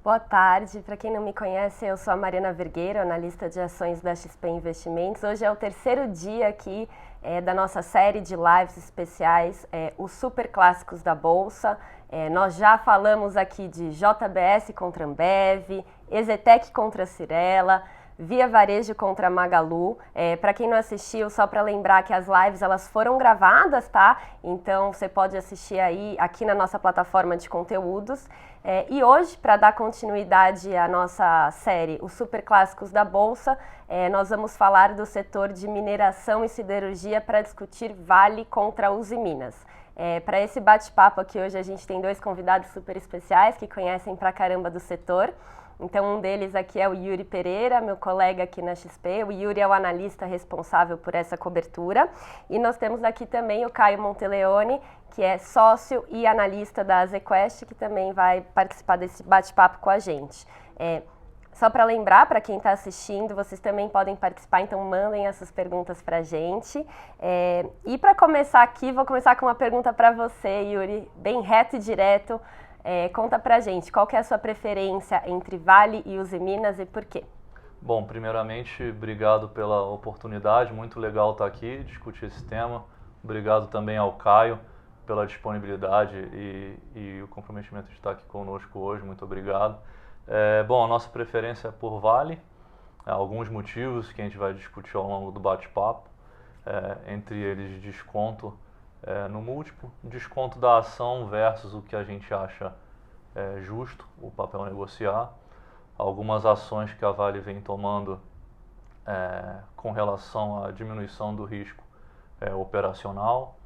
Boa tarde. Para quem não me conhece, eu sou a Mariana Vergueiro, analista de ações da XP Investimentos. Hoje é o terceiro dia aqui da nossa série de lives especiais, os super clássicos da Bolsa. Nós já falamos aqui de JBS contra Ambev, Ezetec contra Cyrela, Via Varejo contra Magalu. Para quem não assistiu, só para lembrar que as lives elas foram gravadas, tá? Então você pode assistir aí aqui na nossa plataforma de conteúdos. E hoje, para dar continuidade à nossa série, os super clássicos da Bolsa, nós vamos falar do setor de mineração e siderurgia para discutir Vale contra Usiminas. Para esse bate-papo aqui hoje a gente tem dois convidados super especiais que conhecem pra caramba do setor. Então, um deles aqui é o Yuri Pereira, meu colega aqui na XP. O Yuri é o analista responsável por essa cobertura. E nós temos aqui também o Caio Monteleone, que é sócio e analista da Azequest, que também vai participar desse bate-papo com a gente. Só para lembrar, para quem está assistindo, vocês também podem participar, então mandem essas perguntas para a gente. E para começar aqui, vou começar com uma pergunta para você, Yuri, bem reto e direto. Conta pra gente, qual que é a sua preferência entre Vale e Usiminas e por quê? Bom, primeiramente, obrigado pela oportunidade, muito legal estar aqui, discutir esse tema. Obrigado também ao Caio pela disponibilidade e o comprometimento de estar aqui conosco hoje, muito obrigado. Bom, a nossa preferência é por Vale, alguns motivos que a gente vai discutir ao longo do bate-papo, entre eles desconto no múltiplo, desconto da ação versus o que a gente acha justo, o papel negociar, algumas ações que a Vale vem tomando com relação à diminuição do risco operacional,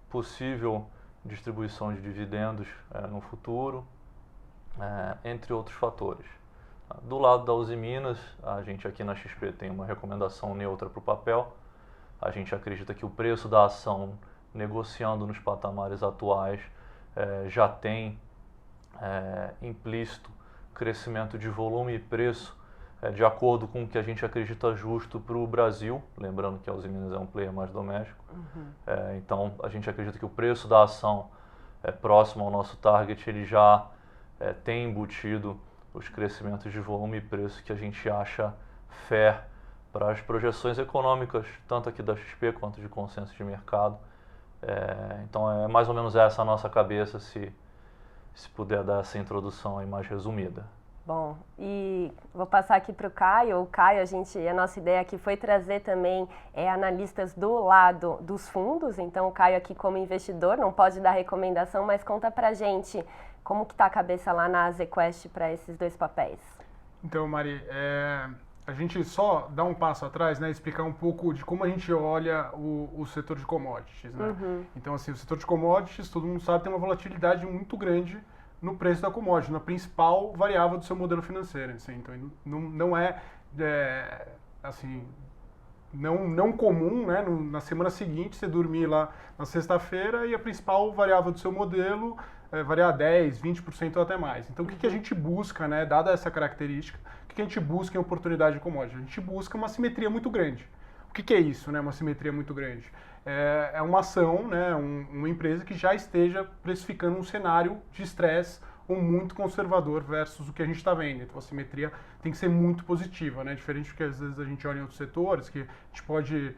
possível distribuição de dividendos no futuro, entre outros fatores. Do lado da Usiminas, a gente aqui na XP tem uma recomendação neutra para o papel. A gente acredita que o preço da ação, negociando nos patamares atuais, já tem implícito crescimento de volume e preço de acordo com o que a gente acredita justo para o Brasil, lembrando que a Usiminas é um player mais doméstico. Então, a gente acredita que o preço da ação próximo ao nosso target, ele já tem embutido os crescimentos de volume e preço que a gente acha fair para as projeções econômicas, tanto aqui da XP quanto de consenso de mercado. Então é mais ou menos essa a nossa cabeça, se puder dar essa introdução aí mais resumida. Bom, e vou passar aqui para o Caio. O Caio, a nossa ideia aqui foi trazer também analistas do lado dos fundos. Então o Caio aqui como investidor não pode dar recomendação, mas conta pra gente como que está a cabeça lá na Azequest para esses dois papéis. Então, Mari, a gente só dá um passo atrás, né, explicar um pouco de como a gente olha o setor de commodities, né? Então, assim, o setor de commodities, todo mundo sabe, tem uma volatilidade muito grande no preço da commodity, na principal variável do seu modelo financeiro. Assim, então, não é assim, não comum, né, na semana seguinte você dormir lá na sexta-feira e a principal variável do seu modelo variar 10%, 20% ou até mais. Então, o que a gente busca, né, dada essa característica, o que a gente busca em oportunidade de commodity? A gente busca uma simetria muito grande. O que é isso, né, uma simetria muito grande? É uma ação, né, uma empresa que já esteja precificando um cenário de estresse ou muito conservador versus o que a gente está vendo. Então, a simetria tem que ser muito positiva, né? Diferente do que às vezes a gente olha em outros setores, que a gente pode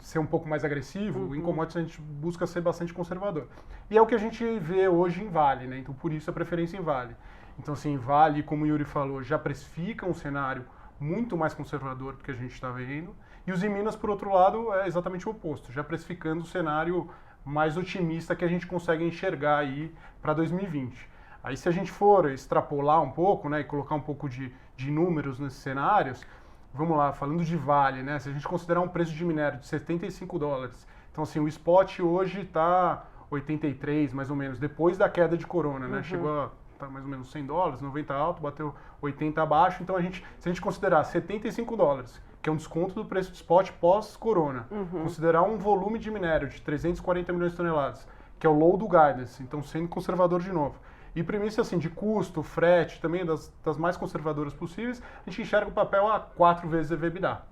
ser um pouco mais agressivo, em commodities a gente busca ser bastante conservador. E é o que a gente vê hoje em Vale, né? Então, por isso a preferência em Vale. Então, assim, Vale, como o Yuri falou, já precifica um cenário muito mais conservador do que a gente está vendo. E os Usiminas, por outro lado, é exatamente o oposto, já precificando o cenário mais otimista que a gente consegue enxergar aí para 2020. Aí se a gente for extrapolar um pouco, né, e colocar um pouco de números nesses cenários, vamos lá, falando de Vale, né, se a gente considerar um preço de minério de $75, então assim, o spot hoje está 83 mais ou menos, depois da queda de corona, né, chegou a tá mais ou menos $100, 90 alto, bateu 80 abaixo, então se a gente considerar $75, que é um desconto do preço de spot pós-corona, considerar um volume de minério de 340 milhões de toneladas, que é o low do guidance, então sendo conservador de novo, e premissa assim, de custo, frete, também das mais conservadoras possíveis, a gente enxerga o papel a 4 vezes EBITDA.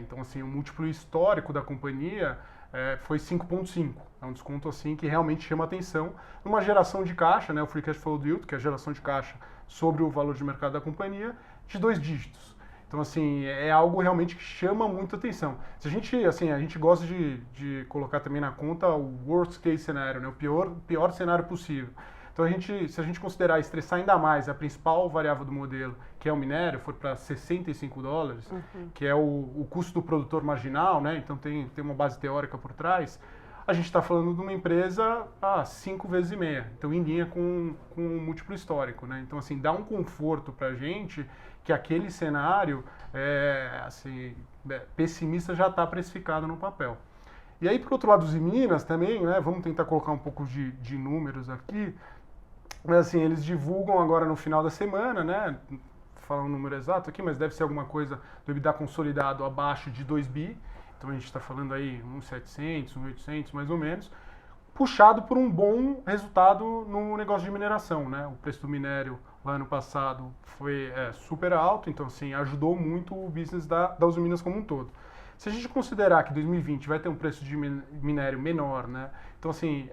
Então, assim, o múltiplo histórico da companhia foi 5,5. É um desconto assim que realmente chama atenção numa geração de caixa, né, o Free Cash Flow Yield, que é a geração de caixa sobre o valor de mercado da companhia, de 2 dígitos. Então, assim, é algo realmente que chama muito atenção. Se a gente gosta de colocar também na conta o worst case cenário, né, o pior cenário possível. Então, se a gente considerar estressar ainda mais a principal variável do modelo, que é o minério, for para $65, que é o custo do produtor marginal, né, então tem uma base teórica por trás, a gente está falando de uma empresa 5 vezes e meia, então em linha com o múltiplo histórico, né? Então, assim, dá um conforto para a gente que aquele cenário pessimista já está precificado no papel. E aí, por outro lado, os Minas também, né? Vamos tentar colocar um pouco de números aqui. Mas, assim, eles divulgam agora no final da semana, né? Vou falar um número exato aqui, mas deve ser alguma coisa do EBITDA consolidado abaixo de 2 bi. Então a gente está falando aí uns 700, uns 800 mais ou menos, puxado por um bom resultado no negócio de mineração, né? O preço do minério lá ano passado foi super alto, então assim, ajudou muito o business da Usiminas como um todo. Se a gente considerar que 2020 vai ter um preço de minério menor, né? Então assim,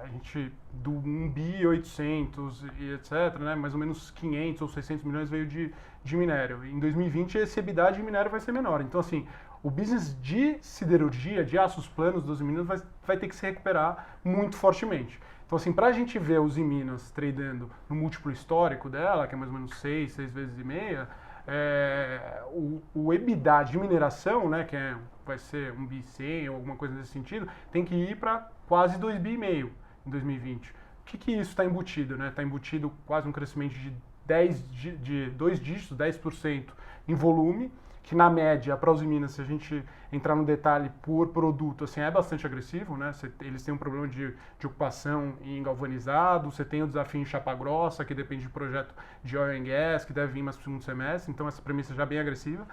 a gente do 1 bi 800 e etc, né? Mais ou menos 500 ou 600 milhões veio de minério. Em 2020 esse EBITDA de minério vai ser menor. Então assim, o business de siderurgia, de aços planos dos Minas vai ter que se recuperar muito fortemente. Então, assim, para a gente ver os Minas tradando no múltiplo histórico dela, que é mais ou menos 6 vezes e meia, o EBITDA de mineração, né, que vai ser 1 bi 100 ou alguma coisa nesse sentido, tem que ir para quase 2 bi e meio em 2020. O que isso está embutido? Está embutido quase um crescimento de 2 dígitos, 10% em volume, que na média, para os Minas, se a gente entrar no detalhe por produto, assim, é bastante agressivo, né? Eles têm um problema de ocupação em galvanizado, você tem o desafio em chapa grossa, que depende de projeto de oil and gas, que deve vir mais para o segundo semestre, então essa premissa já é bem agressiva.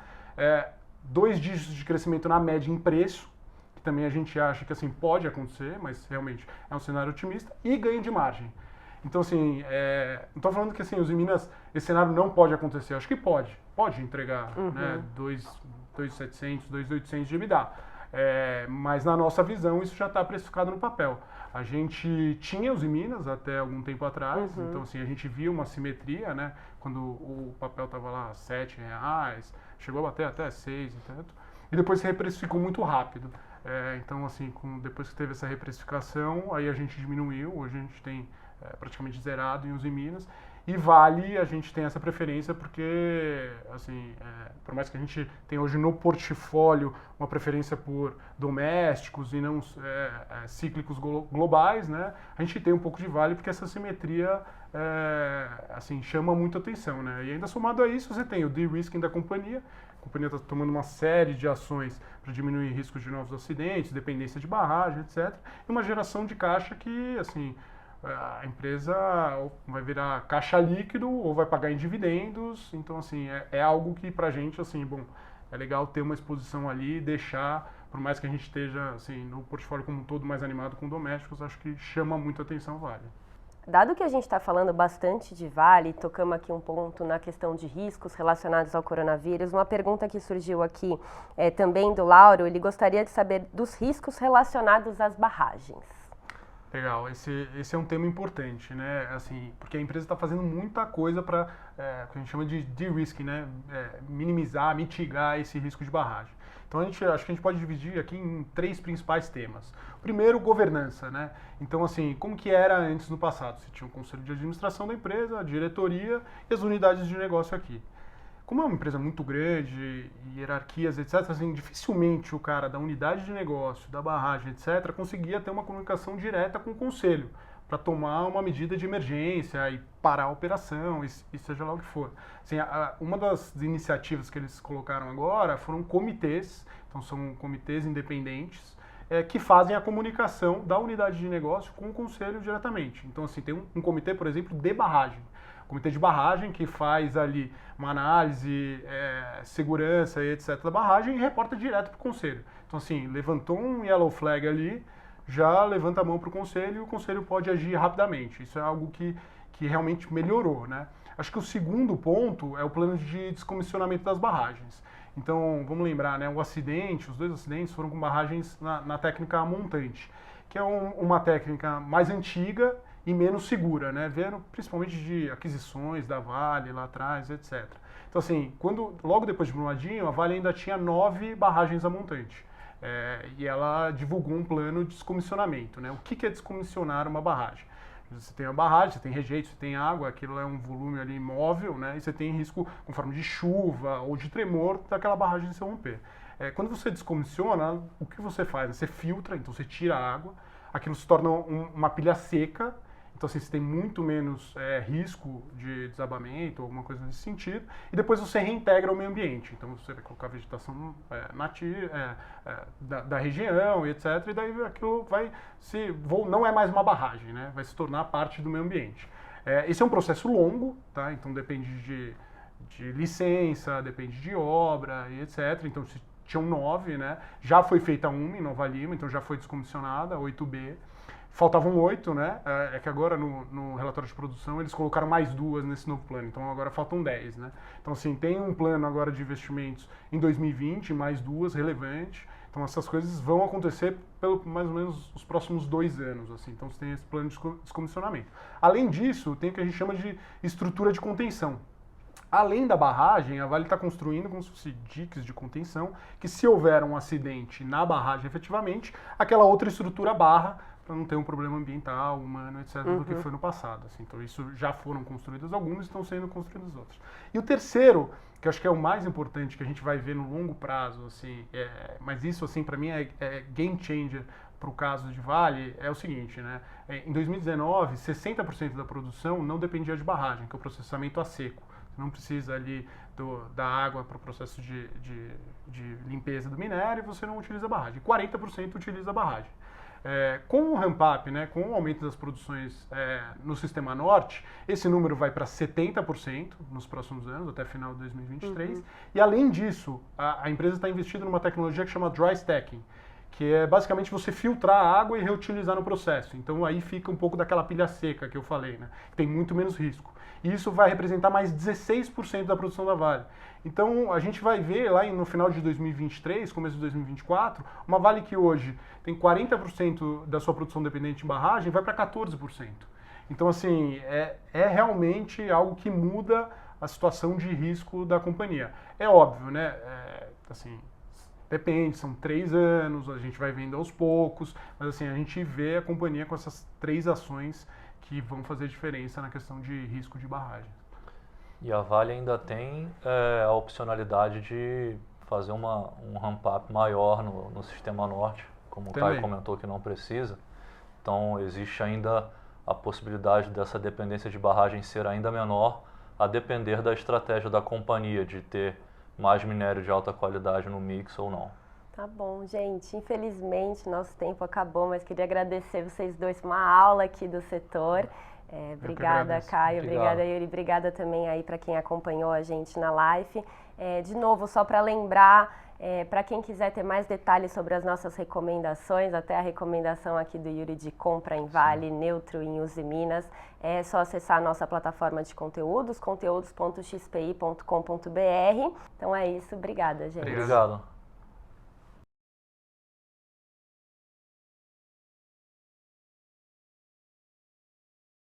2 dígitos de crescimento na média em preço, que também a gente acha que assim pode acontecer, mas realmente é um cenário otimista, e ganho de margem. Então, assim, não estou falando que assim, os Minas, esse cenário não pode acontecer. Acho que pode entregar, né, 2.700, 2.800 de EBITDA. Mas na nossa visão, isso já está precificado no papel. A gente tinha os Minas até algum tempo atrás, então assim, a gente viu uma simetria, né, quando o papel estava lá R$7, chegou a bater até 6 e tanto, e depois se reprecificou muito rápido. Então, assim, depois que teve essa reprecificação, aí a gente diminuiu, hoje a gente tem praticamente zerado em Uzi Minas, e Vale a gente tem essa preferência porque, assim, por mais que a gente tenha hoje no portfólio uma preferência por domésticos e não cíclicos globais, né, a gente tem um pouco de Vale porque essa simetria assim, chama muito atenção, né, e ainda somado a isso você tem o de-risking da companhia. A companhia está tomando uma série de ações para diminuir riscos de novos acidentes, dependência de barragem, etc. E uma geração de caixa que, assim, a empresa vai virar caixa líquido ou vai pagar em dividendos. Então, assim, é algo que pra gente, assim, bom, é legal ter uma exposição ali, deixar, por mais que a gente esteja, assim, no portfólio como um todo mais animado com domésticos, acho que chama muito a atenção Vale. Dado que a gente está falando bastante de Vale, tocamos aqui um ponto na questão de riscos relacionados ao coronavírus, uma pergunta que surgiu aqui também do Lauro, ele gostaria de saber dos riscos relacionados às barragens. Legal, esse é um tema importante, né? Assim, porque a empresa está fazendo muita coisa para, o que a gente chama de de-risking, né? Minimizar, mitigar esse risco de barragem. Então acho que a gente pode dividir aqui em 3 principais temas. Primeiro, governança, né? Então, assim, como que era antes no passado? Você tinha um conselho de administração da empresa, a diretoria e as unidades de negócio aqui. Como é uma empresa muito grande, hierarquias, etc., assim, dificilmente o cara da unidade de negócio, da barragem, etc., conseguia ter uma comunicação direta com o conselho para tomar uma medida de emergência e parar a operação, e seja lá o que for. Assim, uma das iniciativas que eles colocaram agora foram comitês, então são comitês independentes, que fazem a comunicação da unidade de negócio com o conselho diretamente. Então, assim, tem um comitê, por exemplo, de barragem. Comitê de barragem que faz ali uma análise, segurança e etc. da barragem e reporta direto para o conselho. Então, assim, levantou um yellow flag ali, já levanta a mão para o conselho e o conselho pode agir rapidamente. Isso é algo que realmente melhorou, né? Acho que o segundo ponto é o plano de descomissionamento das barragens. Então, vamos lembrar, né, os dois acidentes foram com barragens na técnica montante, que é uma técnica mais antiga e menos segura, né, vendo principalmente de aquisições da Vale lá atrás, etc. Então, assim, logo depois de Brumadinho, a Vale ainda tinha 9 barragens a montante. E ela divulgou um plano de descomissionamento, né? O que é descomissionar uma barragem? Você tem a barragem, você tem rejeito, você tem água, aquilo é um volume ali imóvel, né? E você tem risco com forma de chuva ou de tremor daquela barragem se romper. Quando você descomissiona, o que você faz? Você filtra, então você tira a água, aquilo se torna uma pilha seca. Então, assim, você tem muito menos risco de desabamento, alguma coisa nesse sentido. E depois você reintegra o meio ambiente. Então, você vai colocar vegetação nativa da região e etc. E daí aquilo não é mais uma barragem, né? Vai se tornar parte do meio ambiente. Esse é um processo longo, tá? Então, depende de licença, depende de obra e etc. Então, tinham 9, né? Já foi feita uma em Nova Lima, então já foi descomissionada, 8B. Faltavam 8, né? Que agora no relatório de produção eles colocaram mais 2 nesse novo plano, então agora faltam 10, né? Então, assim, tem um plano agora de investimentos em 2020, mais 2 relevante. Então, essas coisas vão acontecer pelo mais ou menos os próximos 2 anos, assim. Então, você tem esse plano de descomissionamento. Além disso, tem o que a gente chama de estrutura de contenção. Além da barragem, a Vale está construindo como se fosse diques de contenção, que se houver um acidente na barragem efetivamente, aquela outra estrutura barra para não ter um problema ambiental, humano, etc., do que foi no passado. Assim. Então, isso já foram construídas algumas, estão sendo construídas outras. E o terceiro, que eu acho que é o mais importante, que a gente vai ver no longo prazo, assim, mas isso, assim, para mim é game changer para o caso de Vale, é o seguinte, né? Em 2019, 60% da produção não dependia de barragem, que é o processamento a seco. Você não precisa ali da água para o processo de limpeza do minério, você não utiliza a barragem. 40% utiliza a barragem. Com o ramp-up, né, com o aumento das produções no Sistema Norte, esse número vai para 70% nos próximos anos, até final de 2023. E além disso, a empresa está investindo numa tecnologia que chama Dry Stacking, que é basicamente você filtrar a água e reutilizar no processo. Então aí fica um pouco daquela pilha seca que eu falei, né, que tem muito menos risco. E isso vai representar mais 16% da produção da Vale. Então, a gente vai ver lá no final de 2023, começo de 2024, uma Vale que hoje tem 40% da sua produção dependente de barragem, vai para 14%. Então, assim, é realmente algo que muda a situação de risco da companhia. É óbvio, né? Assim, depende, são 3 anos, a gente vai vendo aos poucos, mas assim, a gente vê a companhia com essas 3 ações que vão fazer diferença na questão de risco de barragem. E a Vale ainda tem a opcionalidade de fazer um ramp-up maior no Sistema Norte, como o Caio comentou que não precisa. Então existe ainda a possibilidade dessa dependência de barragem ser ainda menor, a depender da estratégia da companhia de ter mais minério de alta qualidade no mix ou não. Tá bom, gente. Infelizmente, nosso tempo acabou, mas queria agradecer vocês dois por uma aula aqui do setor. Obrigada, Caio. Obrigada, Yuri. Obrigada também aí para quem acompanhou a gente na live. De novo, só para lembrar, para quem quiser ter mais detalhes sobre as nossas recomendações, até a recomendação aqui do Yuri de compra em Vale, neutro em Uzi Minas, é só acessar a nossa plataforma de conteúdos, conteúdos.xpi.com.br. Então é isso. Obrigada, gente. Obrigado.